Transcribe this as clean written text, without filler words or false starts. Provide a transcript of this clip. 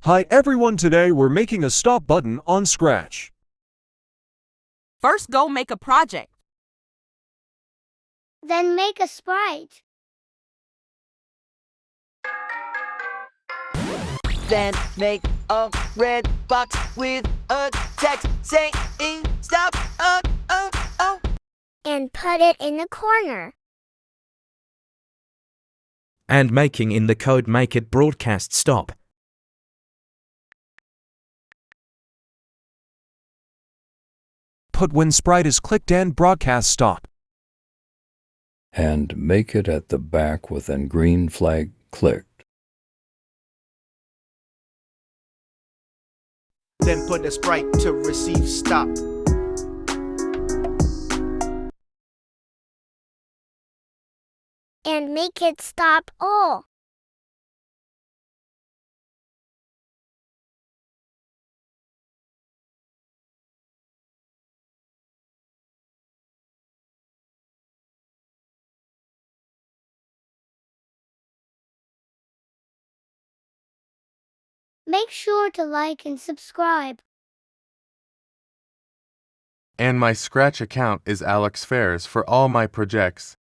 Hi everyone, today we're making a stop button on Scratch. First, go make a project. Then make a sprite. Then make a red box with a text saying stop, And put it in the corner. And making in the code make it broadcast stop. Put when sprite is clicked and broadcast stop. And make it at the back within green flag clicked. Then put a sprite to receive stop. And make it stop all. Make sure to like and subscribe. And my Scratch account is Alex Fairs for all my projects.